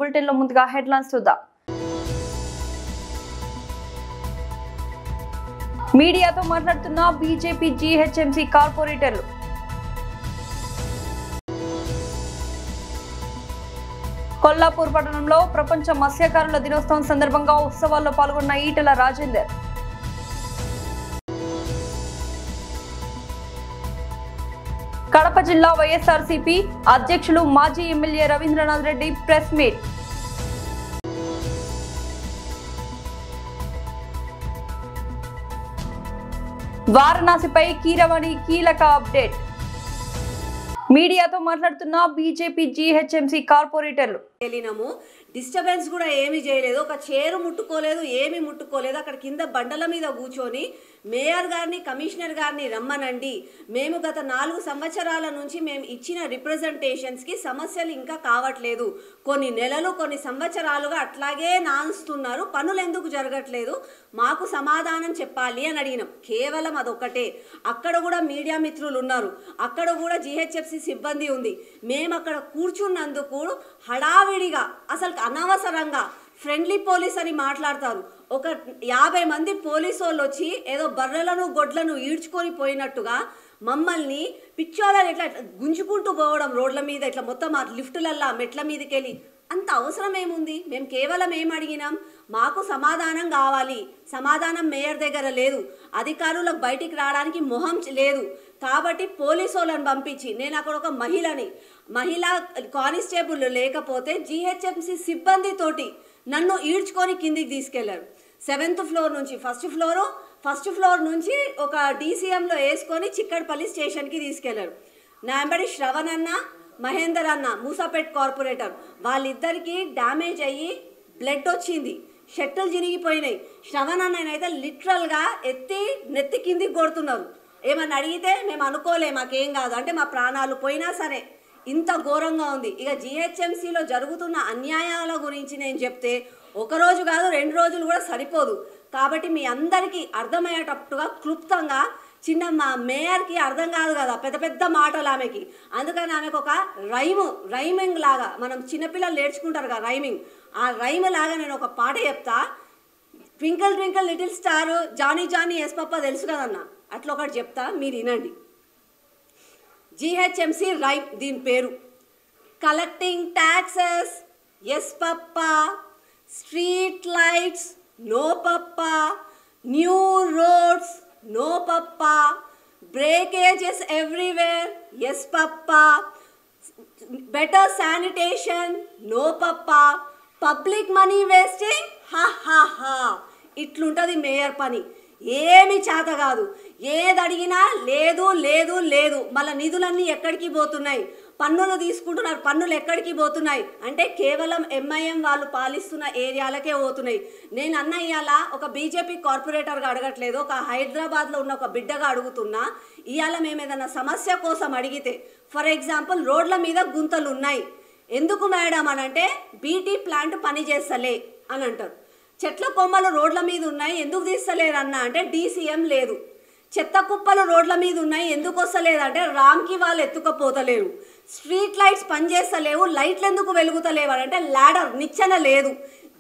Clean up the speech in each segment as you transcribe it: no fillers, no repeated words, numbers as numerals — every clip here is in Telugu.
బులెటిన్ లో ముందుగా హెడ్లైన్స్ చూద్దాం. మీడియాతో మాట్లాడుతున్న బీజేపీ జీహెచ్ఎంసీ కార్పొరేటర్లు. కొల్లాపూర్ పట్టణంలో ప్రపంచ మత్స్యకారుల దినోత్సవం సందర్భంగా ఉత్సవాల్లో పాల్గొన్న ఈటెల రాజేందర్. కడప జిల్లా వైఎస్ఆర్సీపీ అధ్యక్షులు మాజీ MLA Ravindranath Reddy press meet. వారణాసిపై కీరవాణి కీలక అప్డేట్. మీడియాతో మాట్లాడుతున్న బీజేపీ జీహెచ్ఎంసీ కార్పొరేటర్లు. డిస్టర్బెన్స్ కూడా ఏమీ చేయలేదు, ఒక చైరు ముట్టుకోలేదు, ఏమీ ముట్టుకోలేదు. అక్కడ కింద బండల మీద కూర్చొని మేయర్ గారిని కమిషనర్ గారిని రమ్మనండి, మేము గత 4 సంవత్సరాల నుంచి మేము ఇచ్చిన రిప్రజెంటేషన్స్కి సమస్యలు ఇంకా కావట్లేదు, కొన్ని నెలలు కొన్ని సంవత్సరాలుగా అట్లాగే నాన్స్తున్నారు, పనులు ఎందుకు జరగట్లేదు, మాకు సమాధానం చెప్పాలి అని అడిగినాం. కేవలం అదొక్కటే. అక్కడ కూడా మీడియా మిత్రులు ఉన్నారు, అక్కడ కూడా జీహెచ్ఎఫ్సి సిబ్బంది ఉంది. మేము అక్కడ కూర్చున్నందుకు హడావిడిగా అసలు అనవసరంగా ఫ్రెండ్లీ పోలీస్ అని మాట్లాడతారు. ఒక 50 మంది పోలీసు వాళ్ళు వచ్చి ఏదో బర్రెలను గొడ్లను ఈడ్చుకొని పోయినట్టుగా మమ్మల్ని పిచ్చోళ్ళని ఇట్లా గుంజుకుంటూ పోవడం రోడ్ల మీద, ఇట్లా మొత్తం ఆ లిఫ్టులల్లా మెట్ల మీదకి వెళ్ళి. అంత అవసరం ఏముంది? మేము కేవలం ఏం అడిగినాం, మాకు సమాధానం కావాలి. సమాధానం మేయర్ దగ్గర లేదు, అధికారులకు బయటికి రావడానికి మొహం లేదు. కాబట్టి పోలీసు వాళ్ళని పంపించి, నేను అక్కడ ఒక మహిళా కానిస్టేబుల్ లేకపోతే జీహెచ్ఎంసీ సిబ్బందితోటి నన్ను ఈడ్చుకొని కిందికి తీసుకెళ్లారు. 7th ఫ్లోర్ నుంచి ఫస్ట్ ఫ్లోర్ నుంచి ఒక డీసీఎంలో వేసుకొని చిక్కడపల్లి స్టేషన్కి తీసుకెళ్లారు. నా వెంబడి శ్రవణ్ అన్న, మహేందర్ అన్న, మూసాపేట్ కార్పొరేటర్, వాళ్ళిద్దరికి డ్యామేజ్ అయ్యి బ్లడ్ వచ్చింది, షర్టులు చిరిగిపోయినాయి. శ్రవణ్ అన్ననైతే లిటరల్గా ఎత్తి నెత్తి కిందికి కొడుతున్నారు. ఏమన్నా అడిగితే మేము అనుకోలే, మాకేం కాదు అంటే మా ప్రాణాలు పోయినా సరే ఇంత ఘోరంగా ఉంది. ఇక జీహెచ్ఎంసీలో జరుగుతున్న అన్యాయాల గురించి నేను చెప్తే 1 రోజు కాదు 2 రోజులు కూడా సరిపోదు. కాబట్టి మీ అందరికీ అర్థమయ్యేటట్టుగా క్లుప్తంగా, చిన్న మా మేయర్కి అర్థం కాదు కదా పెద్ద పెద్ద మాటలు ఆమెకి, అందుకని ఆమెకు ఒక రైమింగ్ లాగా, మనం చిన్నపిల్లలు నేర్చుకుంటారు కదా రైమింగ్, ఆ రైమ్ లాగా నేను ఒక పాట చెప్తా. Twinkle twinkle little star, Johnny Johnny yes papa తెలుసు కదన్న, అట్లా ఒకటి చెప్తా, మీరు వినండి. జీహెచ్ఎంసీ రైమ్, దీని పేరు. Collecting taxes yes papa, street lights no papa, new roads no papa, breakages everywhere yes papa, better sanitation no papa, public money wasting హా. ఇట్లుంటుంది మేయర్ పని. ఏమి చేత కాదు, ఏది అడిగినా లేదు లేదు లేదు. మళ్ళీ నిధులన్నీ ఎక్కడికి పోతున్నాయి, పన్నులు తీసుకుంటున్నారు, పన్నులు ఎక్కడికి పోతున్నాయి అంటే కేవలం ఎంఐఎం వాళ్ళు పాలిస్తున్న ఏరియాలకే పోతున్నాయి. నేను అన్న ఇవాళ ఒక బీజేపీ కార్పొరేటర్గా అడగట్లేదు, ఒక హైదరాబాద్లో ఉన్న ఒక బిడ్డగా అడుగుతున్నా. ఇవాళ మేము ఏదైనా సమస్య కోసం అడిగితే, ఫర్ ఎగ్జాంపుల్ రోడ్ల మీద గుంతలు ఉన్నాయి, ఎందుకు మేడం అని అంటే బీటీ ప్లాంట్ పని చేస్తలే అని అంటారు. చెట్ల కొమ్మలు రోడ్ల మీద ఉన్నాయి, ఎందుకు తీస్తలేరు అన్న అంటే డీసీఎం లేదు. చెత్త కుప్పలు రోడ్ల మీద ఉన్నాయి, ఎందుకు వస్తలేదంటే రామ్కి వాళ్ళు ఎత్తుకపోతలేరు. స్ట్రీట్ లైట్స్ పనిచేస్తలేవు, లైట్లు ఎందుకు వెలుగుతలేవు అని అంటే లాడర్ నిచ్చెన లేదు.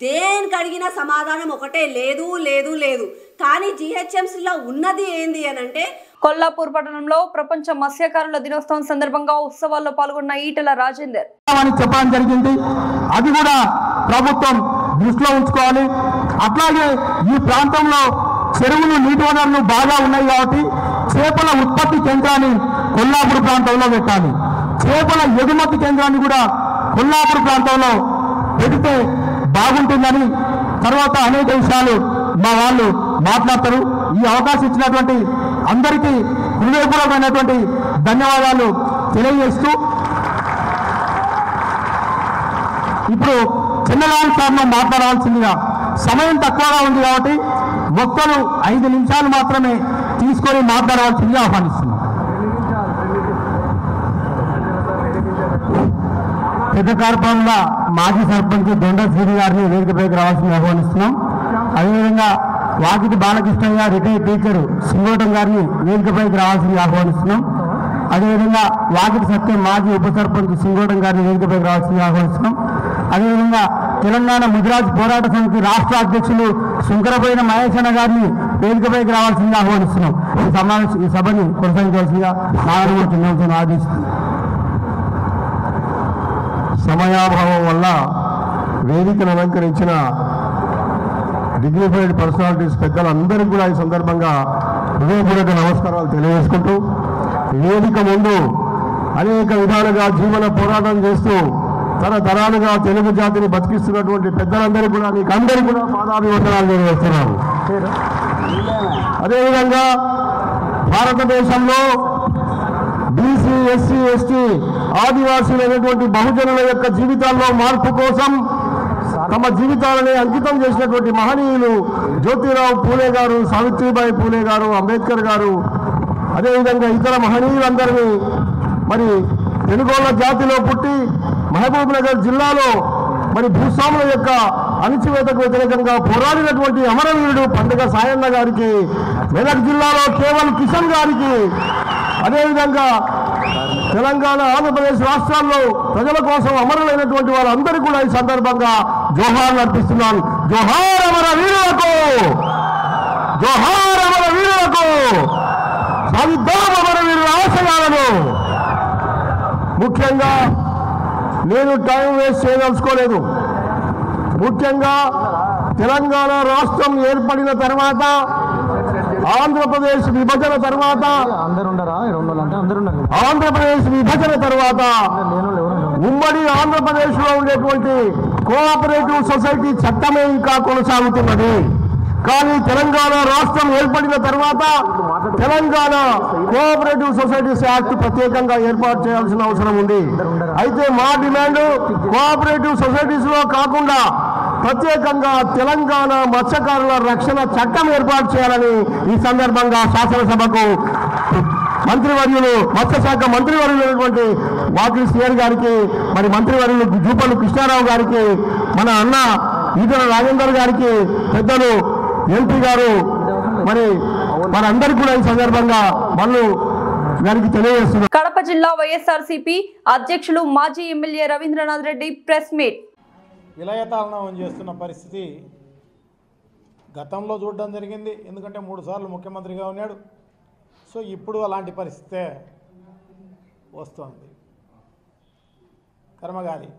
దేనికి అడిగినా సమాధానం ఒకటే, లేదు లేదు లేదు. కానీ జీహెచ్ఎంసీలో ఉన్నది ఏంది అని అంటే, కొల్లాపూర్ పట్టణంలో ప్రపంచ మత్స్యకారుల దినోత్సవం సందర్భంగా ఉత్సవాల్లో పాల్గొన్న ఈటెల రాజేందర్ చెప్పడం జరిగింది. అది కూడా ప్రభుత్వం దృష్టిలో ఉంచుకోవాలి. అట్లాగే ఈ ప్రాంతంలో చెరువులు, నీటి వనరులు బాగా ఉన్నాయి కాబట్టి చేపల ఉత్పత్తి కేంద్రాన్ని కొల్లాపూర్ ప్రాంతంలో పెట్టాలి. చేపల ఎగుమతి కేంద్రాన్ని కూడా కొల్లాపూర్ ప్రాంతంలో పెడితే బాగుంటుందని తర్వాత అనేక విషయాలు మా వాళ్ళు మాట్లాడతారు. ఈ అవకాశం ఇచ్చినటువంటి అందరికీ హృదయపూర్వకమైనటువంటి ధన్యవాదాలు తెలియజేస్తూ, ఇప్పుడు చిన్నలాల్ సార్ను మాట్లాడవలసిందిగా, సమయం తక్కువగా ఉంది కాబట్టి ఒక్కరు 5 నిమిషాలు మాత్రమే తీసుకొని మాట్లాడవలసిందిగా ఆహ్వానిస్తున్నాం. పెద్దకార్పంలో మాజీ సర్పంచ్ దొండ శ్రీని గారిని వేదికపైకి రావాల్సింది ఆహ్వానిస్తున్నాం. అదేవిధంగా వాకిటి బాలకృష్ణయ్య రిటైర్డ్ టీచర్ సింగోటం గారిని వేదికపైకి రావాల్సింది ఆహ్వానిస్తున్నాం. అదేవిధంగా వాకిటి సత్యం మాజీ ఉప సర్పంచ్ సింగోటం గారిని వేదికపైకి రావాల్సింది ఆహ్వానిస్తున్నాం. అదేవిధంగా తెలంగాణ ముదిరాజ్ పోరాట సమితి రాష్ట్ర అధ్యక్షులు శంకరపోయిన మహేశన్న గారిని వేదికపైకి రావాల్సిందిగా ఆహ్వానిస్తున్నాం. ఈ సభని కొనసాగించాల్సిందిగా నారాయణమూర్తి ఆదేశిస్తుంది. సమయాభావం వల్ల వేదికను అలంకరించిన డిగ్నిఫైడ్ పర్సనాలిటీస్ పెద్దలందరికీ కూడా ఈ సందర్భంగా హృదయపూర్వక నమస్కారాలు తెలియజేసుకుంటూ, వేదిక ముందు అనేక విధాలుగా జీవన పోరాటం చేస్తూ తరతరాలుగా తెలుగు జాతిని బతికిస్తున్నటువంటి పెద్దలందరికీ కూడా మీకు అందరికీ కూడా పాదాభివందనాలు తెలియజేస్తున్నాను. అదేవిధంగా భారతదేశంలో బీసీ, ఎస్సీ, ఎస్టీ, ఆదివాసీలైనటువంటి బహుజనుల యొక్క జీవితాల్లో మార్పు కోసం తమ జీవితాలని అంకితం చేసినటువంటి మహనీయులు జ్యోతిరావు పూలే గారు, సావిత్రిబాయి పూలే గారు, అంబేద్కర్ గారు, అదేవిధంగా ఇతర మహనీయులందరినీ మరి తెనుగోళ్ల జాతిలో పుట్టి మహబూబ్ నగర్ జిల్లాలో మరి భూస్వాముల యొక్క అణచివేతకు వ్యతిరేకంగా పోరాడినటువంటి అమరవీరుడు పండుగ సాయన్న గారికి, మెదక్ జిల్లాలో కేవల్ కిషన్ గారికి, అదేవిధంగా తెలంగాణ, ఆంధ్రప్రదేశ్ రాష్ట్రాల్లో ప్రజల కోసం అమరులైనటువంటి వాళ్ళందరూ కూడా ఈ సందర్భంగా జోహార్లు అర్పిస్తున్నాను. జోహార్ అమర వీరులకు, జోహార్ అమర వీరులకు, సాధిద్దాం అమర వీరుల ఆశయాలను. ముఖ్యంగా నేను టైం వేస్ట్ చేయదలుచుకోలేదు. ముఖ్యంగా తెలంగాణ రాష్ట్రం ఏర్పడిన తర్వాత, ఆంధ్రప్రదేశ్ విభజన తర్వాత, ఆంధ్రప్రదేశ్ విభజన తర్వాత ఉమ్మడి ఆంధ్రప్రదేశ్ లో ఉండేటువంటి కోఆపరేటివ్ సొసైటీ చట్టమే ఇంకా కొనసాగుతున్నది. కానీ తెలంగాణ రాష్ట్రం ఏర్పడిన తర్వాత తెలంగాణ కోఆపరేటివ్ సొసైటీస్ యాక్ట్ ప్రత్యేకంగా ఏర్పాటు చేయాల్సిన అవసరం ఉంది. అయితే మా డిమాండ్ కోఆపరేటివ్ సొసైటీస్ లో కాకుండా ప్రత్యేకంగా తెలంగాణ మత్స్యకారుల రక్షణ చట్టం ఏర్పాటు చేయాలని ఈ సందర్భంగా శాసనసభకు మంత్రివర్యులు, మత్స్యశాఖ మంత్రివర్యులైనటువంటి వాకిలి శ్రీహరి గారికి, మరి మంత్రివర్యులు జూపల్లి కృష్ణారావు గారికి, మన అన్న ఈటల రాజేందర్ గారికి, పెద్దలు ఎంపీ గారు, మరి మనందరికీ కూడా ఈ సందర్భంగా వాళ్ళు గారికి తెలియజేస్తున్నారు. కడప జిల్లా వైఎస్ఆర్సీపీ అధ్యక్షులు మాజీ MLA Ravindranath Reddy press meet. విలయతాళనం చేస్తున్న పరిస్థితి గతంలో చూడడం జరిగింది. ఎందుకంటే 3 సార్లు ముఖ్యమంత్రిగా ఉన్నాడు. సో ఇప్పుడు అలాంటి పరిస్థితే వస్తుంది. కర్మగాలి.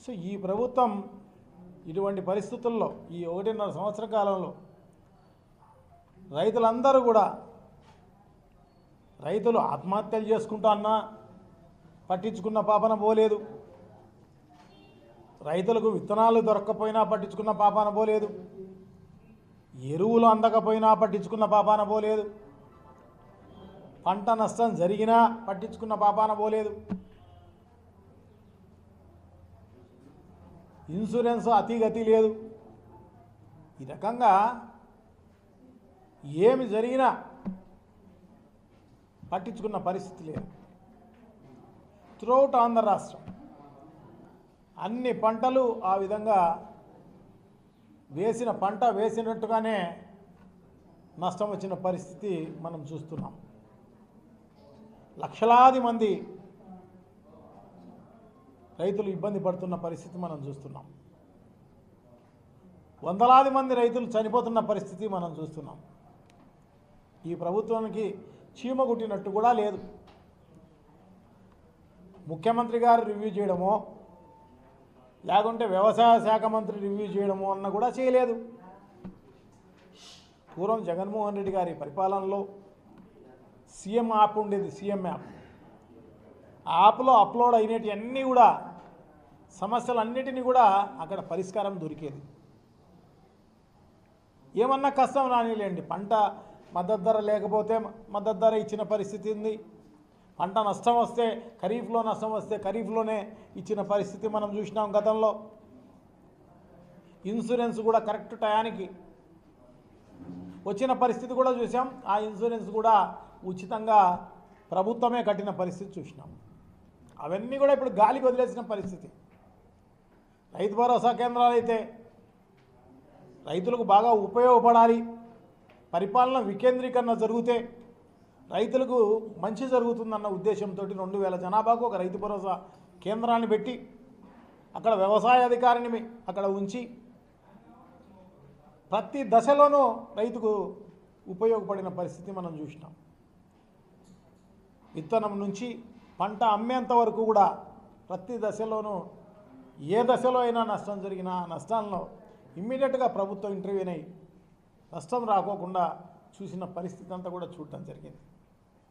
సో ఈ ప్రభుత్వం ఇటువంటి పరిస్థితుల్లో ఈ 1.5 సంవత్సర కాలంలో రైతులందరూ కూడా, రైతులు ఆత్మహత్యలు చేసుకుంటా అన్నా పట్టించుకున్న పాపన పోలేదు, రైతులకు విత్తనాలు దొరక్కపోయినా పట్టించుకున్న పాపాన పోలేదు, ఎరువులు అందకపోయినా పట్టించుకున్న పాపాన పోలేదు, పంట నష్టం జరిగినా పట్టించుకున్న పాపాన పోలేదు, ఇన్సూరెన్స్ అతిగతి లేదు. ఈ రకంగా ఏమి జరిగినా పట్టించుకున్న పరిస్థితి లేదు. త్రూఅవుట్ ఆంధ్ర రాష్ట్రం అన్ని పంటలు ఆ విధంగా వేసిన పంట వేసినట్టుగానే నష్టం వచ్చిన పరిస్థితి మనం చూస్తున్నాం. లక్షలాది మంది రైతులు ఇబ్బంది పడుతున్న పరిస్థితి మనం చూస్తున్నాం. వందలాది మంది రైతులు చనిపోతున్న పరిస్థితి మనం చూస్తున్నాం. ఈ ప్రభుత్వానికి చీమ కుట్టినట్టు కూడా లేదు. ముఖ్యమంత్రి గారు రివ్యూ చేయడమో లేకుంటే వ్యవసాయ శాఖ మంత్రి రివ్యూ చేయడమో అన్న కూడా చేయలేదు. పూర్వం జగన్మోహన్ రెడ్డి గారి పరిపాలనలో సీఎం యాప్ ఉండేది, సీఎం యాప్. ఆ యాప్లో అప్లోడ్ అయినవి అన్నీ కూడా సమస్యలన్నిటినీ కూడా అక్కడ పరిష్కారం దొరికేది. ఏమన్నా కష్టం రానిలేండి, పంట మద్దతు ధర లేకపోతే మద్దతు ధర ఇచ్చిన పరిస్థితి ఉంది, పంట నష్టం వస్తే ఖరీఫ్లో నష్టం వస్తే ఖరీఫ్లోనే ఇచ్చిన పరిస్థితి మనం చూసినాం గతంలో. ఇన్సూరెన్స్ కూడా కరెక్ట్ టయానికి వచ్చిన పరిస్థితి కూడా చూసాం. ఆ ఇన్సూరెన్స్ కూడా ఉచితంగా ప్రభుత్వమే కట్టిన పరిస్థితి చూసినాం. అవన్నీ కూడా ఇప్పుడు గాలికి వదిలేసిన పరిస్థితి. రైతు భరోసా కేంద్రాలు అయితే రైతులకు బాగా ఉపయోగపడాలి, పరిపాలన వికేంద్రీకరణ జరిగితే రైతులకు మంచి జరుగుతుందన్న ఉద్దేశంతో 2000 జనాభాకు ఒక రైతు భరోసా కేంద్రాన్ని పెట్టి అక్కడ వ్యవసాయ అధికారిని అక్కడ ఉంచి ప్రతి దశలోనూ రైతుకు ఉపయోగపడిన పరిస్థితి మనం చూసినాం. విత్తనం నుంచి పంట అమ్మేంత వరకు కూడా ప్రతి దశలోనూ ఏ దశలో అయినా నష్టం జరిగినా నష్టాలను ఇమ్మీడియట్గా ప్రభుత్వం ఇంటర్వ్యూన్ అయ్యి నష్టం రాకోకుండా చూసిన పరిస్థితి అంతా కూడా చూడటం జరిగింది.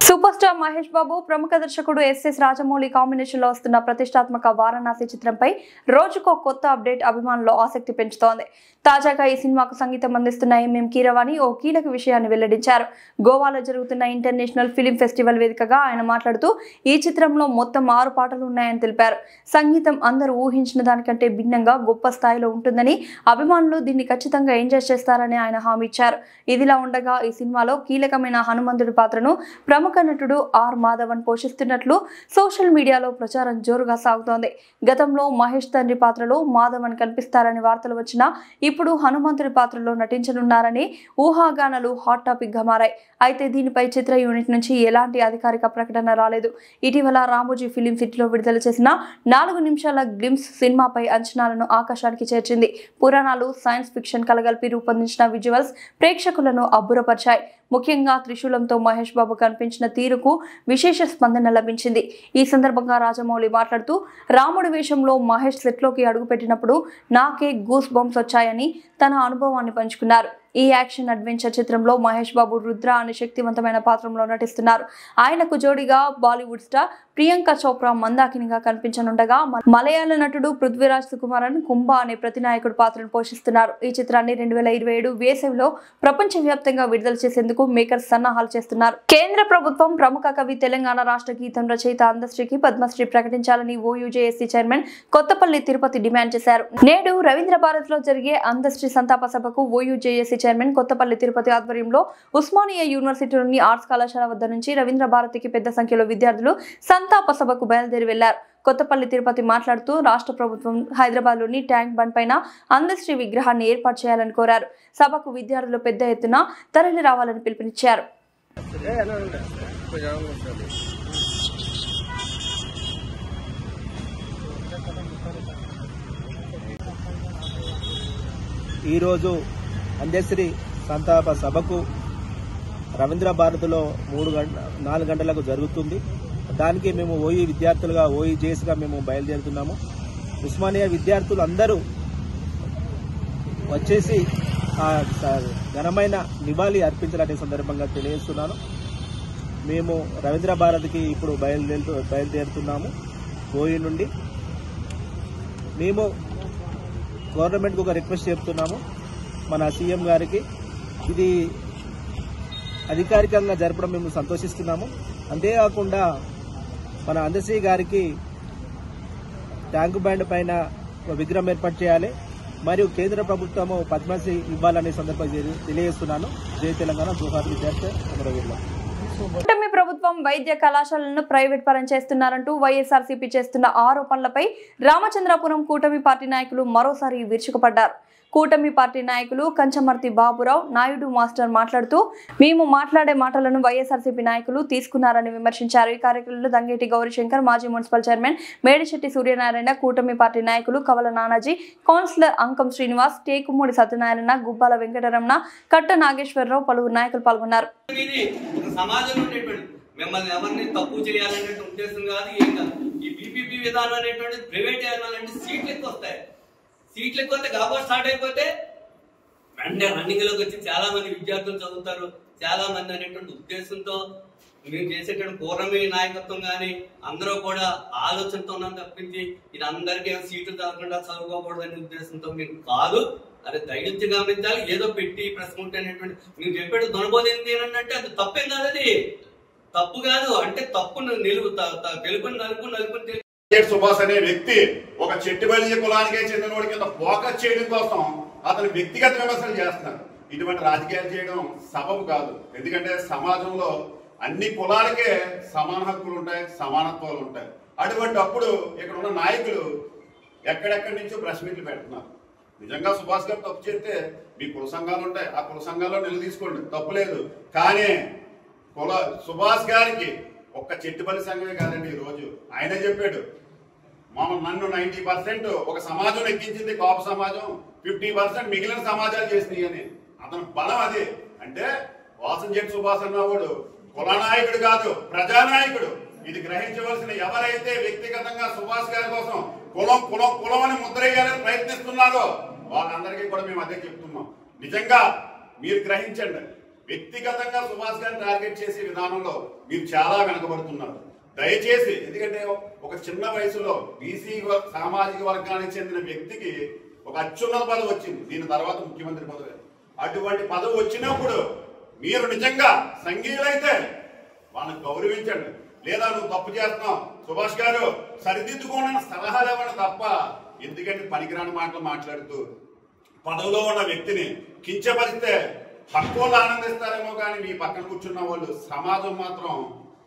సూపర్ స్టార్ మహేష్ బాబు ప్రముఖ దర్శకుడు ఎస్ఎస్ రాజమౌళి కాంబినేషన్ లో వస్తున్న ప్రతిష్టాత్మక వారణాసి చిత్రంపై రోజుకో కొత్త అప్డేట్ అభిమానుల్లో ఆసక్తి పెంచుతోంది. తాజాగా ఈ సినిమాకు సంగీతం అందిస్తున్న ఎంఎం కీరవాణి ఓ కీలక విషయాన్ని వెల్లడించారు. గోవాలో జరుగుతున్న ఇంటర్నేషనల్ ఫిలిం ఫెస్టివల్ వేదికగా ఆయన మాట్లాడుతూ ఈ చిత్రంలో మొత్తం 6 పాటలు ఉన్నాయని తెలిపారు. సంగీతం అందరూ ఊహించిన దానికంటే భిన్నంగా గొప్ప స్థాయిలో ఉంటుందని, అభిమానులు దీన్ని ఖచ్చితంగా ఎంజాయ్ చేస్తారని ఆయన హామీ ఇచ్చారు. ఇదిలా ఉండగా ఈ సినిమాలో కీలకమైన హనుమంతుడి పాత్రను ప్రముఖ నటుడు ఆర్ మాధవన్ పోషిస్తున్నట్లు సోషల్ మీడియాలో ప్రచారం జోరుగా సాగుతోంది. గతంలో మహేష్ తండ్రి పాత్రలో మాధవన్ కనిపిస్తారని వార్తలు వచ్చినా ఇప్పుడు హనుమంతుడి పాత్రలో నటించనున్నారని ఊహాగానాలు హాట్ టాపిక్ గా మారాయి. అయితే దీనిపై చిత్ర యూనిట్ నుంచి ఎలాంటి అధికారిక ప్రకటన రాలేదు. ఇటీవల రామోజీ ఫిలిం సిటీలో విడుదల చేసిన 4 నిమిషాల గ్లిమ్స్ సినిమాపై అంచనాలను ఆకాశానికి చేర్చింది. పురాణాలు, సైన్స్ ఫిక్షన్ కలగలిపి రూపొందించిన విజువల్స్ ప్రేక్షకులను అబ్బురపరిచాయి. ముఖ్యంగా త్రిశూలంతో మహేష్ బాబు కనిపించిన తీరుకు విశేష స్పందన లభించింది. ఈ సందర్భంగా రాజమౌళి మాట్లాడుతూ రాముడి వేషంలో మహేష్ సెట్లోకి అడుగుపెట్టినప్పుడు నాకే గూస్ బంప్స్ వచ్చాయని తన అనుభవాన్ని పంచుకున్నారు. ఈ యాక్షన్ అడ్వెంచర్ చిత్రంలో మహేష్ బాబు రుద్ర అనే శక్తివంతమైన పాత్రలో నటిస్తున్నారు. ఆయనకు జోడిగా బాలీవుడ్ స్టార్ ప్రియాంక చోప్రా మందాకినిగా కనిపించనుండగా మలయాళ నటుడు పృథ్వీరాజ్ సుకుమారన్ కుంభ అనే ప్రతినాయకుడు పాత్రను పోషిస్తున్నారు. ఈ చిత్రాన్ని 2027 వేసవిలో ప్రపంచవ్యాప్తంగా విడుదల చేసేందుకు మేకర్స్ సన్నాహాలు చేస్తున్నారు. కేంద్ర ప్రభుత్వం ప్రముఖ కవి, తెలంగాణ రాష్ట్ర గీతం రచయిత అందశ్రీకి పద్మశ్రీ ప్రకటించాలని ఓయూజేఎస్సీ చైర్మన్ కొత్తపల్లి తిరుపతి డిమాండ్ చేశారు. నేడు రవీంద్ర భారత్ లో జరిగే అందశ్రీ సంతాప సభకు ఓయూజేఎస్సీ చైర్మన్ కొత్తపల్లి తిరుపతి ఆధ్వర్యంలో ఉస్మానియా యూనివర్సిటీలోని ఆర్ట్స్ కళాశాల వద్ద నుంచి రవీంద్ర భారతికి పెద్ద సంఖ్యలో విద్యార్థులు సంతాప సభకు బయలుదేరి వెళ్లారు. కొత్తపల్లి తిరుపతి మాట్లాడుతూ రాష్ట్ర ప్రభుత్వం హైదరాబాద్లోని ట్యాంక్ బండ్ పైన అందశ్రీ విగ్రహాన్ని ఏర్పాటు చేయాలని కోరారు. సభకు విద్యార్థులు పెద్ద ఎత్తున తరలి రావాలని పిలుపునిచ్చారు. ఈరోజు అందశ్రీ సంతాప సభకు రవీంద్ర భారతిలో 4 గంటలకు జరుగుతుంది. దానికి మేము ఓయూ విద్యార్థులుగా ఓయూజేఎస్గా మేము బయలుదేరుతున్నాము. ఉస్మానియా విద్యార్థులు అందరూ వచ్చేసి ఘనమైన నివాళి అర్పించాలనే సందర్భంగా తెలియజేస్తున్నాను. మేము రవీంద్ర భారతికి ఇప్పుడు బయలుదేరుతున్నాము ఓయూ నుండి. మేము గవర్నమెంట్కి ఒక రిక్వెస్ట్ చెప్తున్నాము, మన సీఎం గారికి. ఇది అధికారికంగా జరపడం మేము సంతోషిస్తున్నాము. అంతేకాకుండా మన అందశ్రీ గారికి ట్యాంక్ బ్యాండ్ పైన విగ్రహం ఏర్పాటు చేయాలి, మరియు కేంద్ర ప్రభుత్వము పద్మశ్రీ ఇవ్వాలనే సందర్భంగా తెలియజేస్తున్నాను. జై తెలంగాణ, జోహార్ విద్యార్థి అమరవీరులు. కూటమి ప్రభుత్వం వైద్య కళాశాలలను ప్రైవేట్ పరం చేస్తున్నారంటూ వైఎస్ఆర్సీపీ చేస్తున్న ఆరోపణలపై రామచంద్రాపురం కూటమి పార్టీ నాయకులు మరోసారి విరుచుకుపడ్డారు. కూటమి పార్టీ నాయకులు కంచమర్తి బాబురావు నాయుడు మాస్టర్ మాట్లాడుతూ మేము మాట్లాడే మాటలను వైఎస్ఆర్సీపీ నాయకులు తీసుకున్నారని విమర్శించారు. ఈ కార్యక్రమంలో దంగేటి గౌరీశంకర్, మాజీ మున్సిపల్ చైర్మన్ మేడిశెట్టి సూర్యనారాయణ, కూటమి పార్టీ నాయకులు కవల నానాజీ, కౌన్సిలర్ అంకం శ్రీనివాస్, టేకుమూడి సత్యనారాయణ, గుబ్బాల వెంకటరమణ, కట్ట నాగేశ్వరరావు, పలువురు నాయకులు పాల్గొన్నారు. మిమ్మల్ని ఎవరిని తప్పు చేయాలనే ఉద్దేశం కాదు, ఏం కాదు. ఈ బీపీపీ విధానం అనేటువంటిది ప్రైవేట్ చేయాలంటే సీట్లు ఎక్కువ వస్తాయి. సీట్లు ఎక్కువ వస్తే కాబట్టి స్టార్ట్ అయిపోతే వెంటనే రన్నింగ్ లోకి వచ్చి చాలా మంది విద్యార్థులు చదువుతారు. చాలా మంది అనేటువంటి ఉద్దేశంతో మేము చేసేటువంటి కూరమి నాయకత్వం కానీ అందరూ కూడా ఆలోచనతో ఉన్నాం తప్పించి ఇది అందరికీ సీట్లు కాకుండా చదువుకోకూడదు అనే ఉద్దేశంతో మీరు కాదు. అదే దయచేసి గమనించాలి. ఏదో పెట్టి ప్రశ్న అనేటువంటి మీరు చెప్పేది దొనబోదేంటి అంటే అది తప్పేం కాదని, తప్పు కాదు అంటే తప్పును తెలుపుని నలుపుని సుభాష్ అనే వ్యక్తి ఒక చెట్టుబల్లి కులానికే చెందిన వాడి కింద ఫోకస్ చేయడం కోసం అతను వ్యక్తిగత విమర్శలు చేస్తున్నారు. ఇటువంటి రాజకీయాలు చేయడం సబబు కాదు. ఎందుకంటే సమాజంలో అన్ని కులాలకే సమాన హక్కులు ఉంటాయి, సమానత్వాలు ఉంటాయి. అటువంటి అప్పుడు ఇక్కడ ఉన్న నాయకులు ఎక్కడెక్కడి నుంచో ప్రెస్ మీట్లు పెడుతున్నారు. నిజంగా సుభాష్ గారు తప్పు చేస్తే మీ కుల సంఘాలు ఉంటాయి, ఆ కుల సంఘాల్లో నిలదీసుకోండి, తప్పులేదు. కానీ సుభాష్ గారికి ఒక్క చెట్టుబల్లి సంఘమే కాదండి. ఈ రోజు ఆయనే చెప్పాడు నన్ను 90% ఒక సమాజం ఎక్కించింది కాపు సమాజం, 50% మిగిలిన సమాజాలు చేసినాయి అని అతని బలం అదే. అంటే వాసంశెట్టి సుభాష్ అన్నవాడు కులనాయకుడు కాదు, ప్రజానాయకుడు. ఇది గ్రహించవలసిన ఎవరైతే వ్యక్తిగతంగా సుభాష్ గారి కోసం కులం కులం కులం అని ముద్రేయాలని ప్రయత్నిస్తున్నారో వాళ్ళందరికీ కూడా మేము అదే చెప్తున్నాం. నిజంగా మీరు గ్రహించండి, వ్యక్తిగతంగా సుభాష్ గారిని టార్గెట్ చేసే విధానంలో మీరు చాలా వెనకబడుతున్నారు. దయచేసి, ఎందుకంటే ఒక చిన్న వయసులో బీసీ సామాజిక వర్గానికి చెందిన వ్యక్తికి ఒక అత్యున్నత పదవి వచ్చింది, దీని తర్వాత ముఖ్యమంత్రి పదవి. అటువంటి పదవి వచ్చినప్పుడు మీరు నిజంగా సంఘీయులైతే వాళ్ళని గౌరవించండి. లేదా నువ్వు తప్పు చేస్తున్నావు సుభాష్ గారు సరిదిద్దుకోనని సలహాలు ఇవ్వండి తప్ప, ఎందుకంటే పనికిరాని మాటలు మాట్లాడుతూ పదవిలో ఉన్న వ్యక్తిని కించపరిస్తే పక్కోళ్ళు ఆనందిస్తారేమో కానీ మీ పక్కన కూర్చున్న వాళ్ళు సమాజం మాత్రం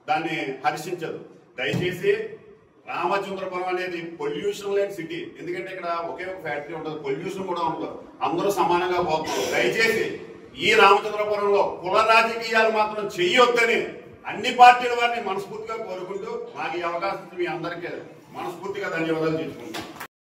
దాన్ని హర్షించదు. దయచేసి రామచంద్రపురం అనేది పొల్యూషన్ లేని సిటీ, ఎందుకంటే ఇక్కడ ఒకే ఒక ఫ్యాక్టరీ ఉంటుంది, పొల్యూషన్ కూడా ఉండదు, అందరూ సమానంగా పోతున్నారు. దయచేసి ఈ రామచంద్రపురంలో కుల రాజకీయాలు మాత్రం చెయ్యొద్దని అన్ని పార్టీల వారిని మనస్ఫూర్తిగా కోరుకుంటూ నాకు ఈ అవకాశం మీ అందరికీ మనస్ఫూర్తిగా ధన్యవాదాలు చేసుకుంటాం.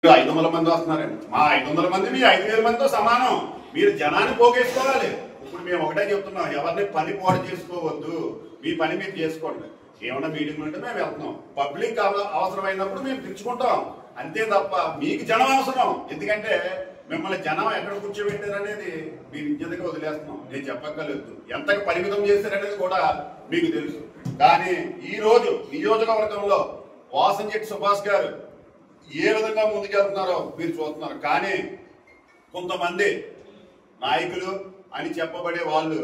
500 మంది వస్తున్నారండి, మా 500 మంది మీ 5000 మందితో సమానం. మీరు జనాన్ని పోగేసుకోవాలి. ఇప్పుడు మేము ఒకటే చెప్తున్నాం, ఎవరిని పని పోటు చేసుకోవద్దు, మీ పని మీరు చేసుకోండి. ఏమన్నా మీటింగ్ ఉంటే మేము వెళ్తున్నాం, పబ్లిక్ అవసరమైనప్పుడు మేము పిలుచుకుంటాం, అంతే తప్ప మీకు జనం అవసరం. ఎందుకంటే మిమ్మల్ని జనం ఎక్కడ కూర్చోబెట్టారనేది మీరు నిజంగా వదిలేస్తున్నాం, నేను చెప్పక్కర్లేదు. ఎంతకు పరిమితం చేశారనేది కూడా మీకు తెలుసు. కానీ ఈ రోజు నియోజకవర్గంలో వాసంశెట్టి సుభాష్ గారు ఏ విధంగా ముందుకెళ్తున్నారో మీరు చూస్తున్నారు. కానీ కొంతమంది నాయకులు అని చెప్పబడే వాళ్ళు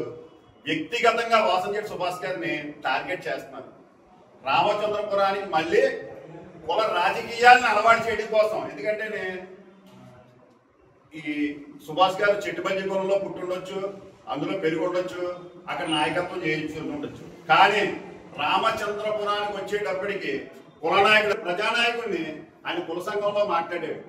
వ్యక్తిగతంగా వాసంశెట్టి సుభాష్ గారిని టార్గెట్ చేస్తున్నారు. రామచంద్రపురానికి మళ్ళీ కుల రాజకీయాలను అలవాటు చేయడం కోసం. ఎందుకంటే ఈ సుభాష్ గారు చెట్టుబంజి కులంలో పుట్టుండొచ్చు, అందులో పెరిగి ఉండొచ్చు, అక్కడ నాయకత్వం చేయించు ఉండొచ్చు. కానీ రామచంద్రపురానికి వచ్చేటప్పటికి కులనాయకుడు ప్రజానాయకుడిని ఆయన కుల సంఘంలో మాట్లాడాడు.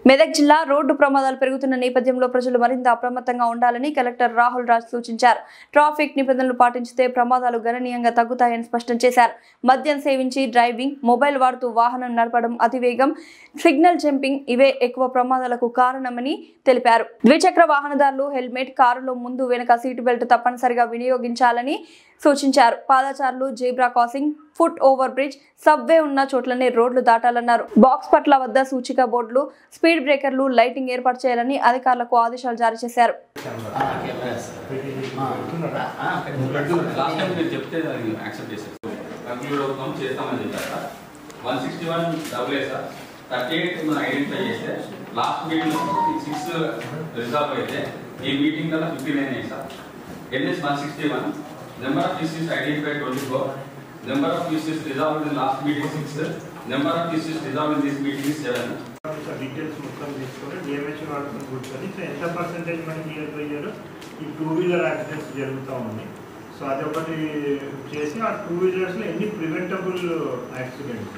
మెదక్ జిల్లా రోడ్డు ప్రమాదాలు పెరుగుతున్న నేపథ్యంలో ప్రజలు మరింత అప్రమత్తంగా ఉండాలని కలెక్టర్ రాహుల్ రాజ్ సూచించారు. ట్రాఫిక్ నిబంధనలు పాటించితే ప్రమాదాలు గణనీయంగా తగ్గుతాయని స్పష్టం చేశారు. మద్యం సేవించి డ్రైవింగ్, మొబైల్ వాడుతూ వాహనం నడపడం, అతివేగం, సిగ్నల్ జంపింగ్ ఇవే ఎక్కువ ప్రమాదాలకు కారణమని తెలిపారు. ద్విచక్ర వాహనదారులు హెల్మెట్, కారులో ముందు వెనుక సీటు బెల్ట్ తప్పనిసరిగా వినియోగించాలని సూచించారు. పాదచారులు zebra crossing, foot over bridge, subway ఉన్న చోట్లనే రోడ్లు దాటాలన్నారు. బాక్స్ పట్ల వద్ద సూచిక బోర్డులు, స్పీడ్ బ్రేకర్లు, లైటింగ్ ఏర్పాటు చేయాలని అధికారులకు ఆదేశాలు జారీ చేశారు. Number of issues identified 24. Number of issues resolved in last meeting 6. Number of issues resolved in this meeting is 7. Details మొత్తం తీసుకొని డిఎంహెచ్ వాడుకొని కూర్చొని సో ఎంత పర్సెంటేజ్ మనకి ఇయర్ బై ఇయర్ ఈ 2 వీలర్ యాక్సిడెంట్స్ జరుగుతూ ఉంది. సో అదొకటి చేసి ఆ 2 వీలర్స్లో ఎన్ని ప్రివెంటబుల్ యాక్సిడెంట్స్,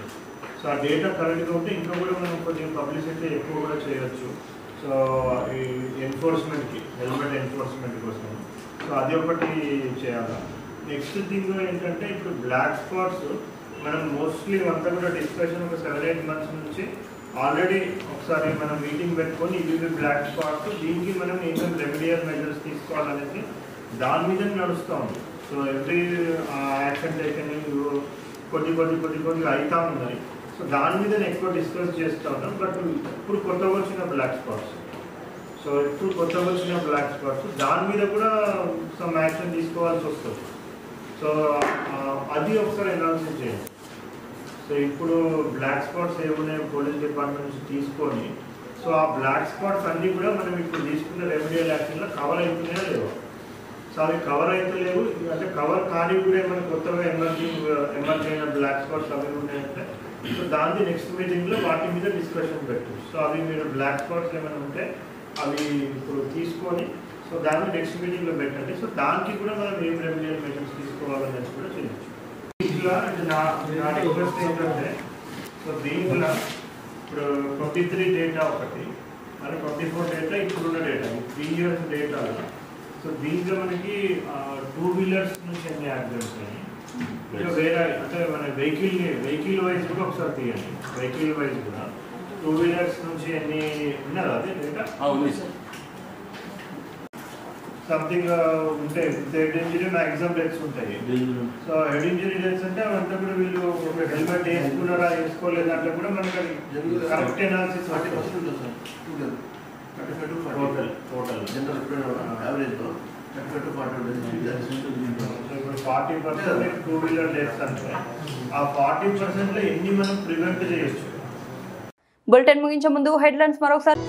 సో ఆ డేటా కరెక్ట్గా ఉంటే ఇంకా కూడా మనం కొద్దిగా పబ్లిసిటీ ఎక్కువ కూడా చేయొచ్చు. సో ఈ ఎన్ఫోర్స్మెంట్కి, హెల్మెట్ ఎన్ఫోర్స్మెంట్ కోసం సో అది ఒకటి చేయాలి. నెక్స్ట్ థింగ్ ఏంటంటే ఇప్పుడు బ్లాక్ స్పాట్స్ మనం మోస్ట్లీ అంతా కూడా డిస్కషన్ ఒక 7-8 మంత్స్ నుంచి ఆల్రెడీ ఒకసారి మనం మీటింగ్ పెట్టుకొని ఇవి బ్లాక్ స్పాట్స్, దీనికి మనం ఏమేమి రెమెడియల్ మెజర్స్ తీసుకోవాలనేసి దాని మీద నడుస్తూ ఉంది. సో ఎవ్రీ యాక్షన్ టేకన్ కొద్ది అవుతూ ఉన్నాయి. సో దాని మీద ఎక్కువ డిస్కస్ చేస్తూ ఉన్నాం. బట్ ఇప్పుడు కొత్తగా వచ్చిన బ్లాక్ స్పాట్స్, దాని మీద కూడా సమ్ యాక్షన్ తీసుకోవాల్సి వస్తుంది. సో అది ఒకసారి అనాలిసిస్ చేయండి. సో ఇప్పుడు బ్లాక్ స్పాట్స్ ఏమున్నాయో పోలీస్ డిపార్ట్మెంట్ నుంచి తీసుకొని సో ఆ బ్లాక్ స్పాట్స్ అన్నీ కూడా మనం ఇప్పుడు తీసుకున్న రెమెడియల్ యాక్షన్లో కవర్ అవుతున్నాయో లేవో. సో అవి కవర్ అవుతలేవు అంటే కవర్ కానీ కూడా ఏమైనా కొత్తగా ఎమర్జ్ అయిన బ్లాక్ స్పాట్స్ అవి ఉన్నాయంటే సో దాన్ని నెక్స్ట్ మీటింగ్లో వాటి మీద డిస్కషన్ పెట్టు. సో అవి మీరు బ్లాక్ స్పాట్స్ ఏమైనా ఉంటే అవి ఇప్పుడు తీసుకొని సో దాన్ని నెక్స్ట్ మీటింగ్లో పెట్టండి. సో దానికి కూడా మనం ఏం రెమెడియల్ మెజర్స్ తీసుకోవాలనేది కూడా చేయొచ్చు. దీంట్లో అంటే నా రిక్వెస్ట్ ఏంటంటే సో దీంట్లో ఇప్పుడు 23 డేటా ఒకటి, మరి 24 డేటా ఇప్పుడున్న డేటా 3 ఇయర్స్ డేటా. సో దీంట్లో మనకి 2 వీలర్స్ నుంచి ఎన్ని యాక్సిడెంట్స్ అని, వేరే అంటే మన వెహికల్ వైజ్ కూడా ఒకసారి తీయండి. వెహికల్ వైజ్ కూడా 2 వీలర్స్ నుంచి ఎన్ని ఉన్నదా అదే డేటా? సంథింగ్ ఉంటాయి. హెడ్ ఇంజరీ మ్యాక్సిమం డెత్స్ ఉంటాయి. సో హెడ్ ఇంజరీ డెత్స్ అంటే అవంతా కూడా వీళ్ళు హెల్మెట్ వేసుకున్నారా వేసుకోలేదు అంటే కూడా మనకి కరెక్ట్ ఎనాలిసిస్ టోటల్ యావరేజ్లో 40% 2 వీలర్ డెత్స్ అంటే ఆ 40% లో ఎన్ని మనం ప్రివెంట్ చేయొచ్చు? బులెటిన్ ముగించే ముందు హెడ్లైన్స్ మరొకసారి.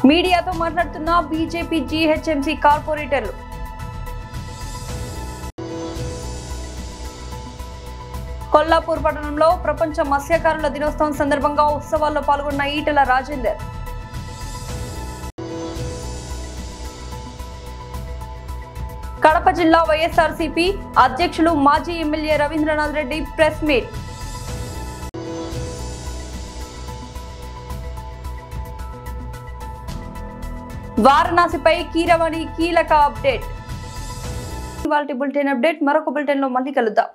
మీడియాతో మాట్లాడుతున్న బీజేపీ జీహెచ్ఎంసీ కార్పొరేటర్లు. కొల్లాపూర్ పట్టణంలో ప్రపంచ మత్స్యకారుల దినోత్సవం సందర్భంగా ఉత్సవాల్లో పాల్గొన్న ఈటెల రాజేందర్. కడప జిల్లా వైఎస్ఆర్సీపీ అధ్యక్షులు మాజీ MLA Ravindranath Reddy press meet. వారణాసిపై కీరవాణి కీలక అప్డేట్. ఇవాల్టి బులెటిన్ అప్డేట్. మరొక బులెటిన్ లో మళ్ళీ కలుద్దాం.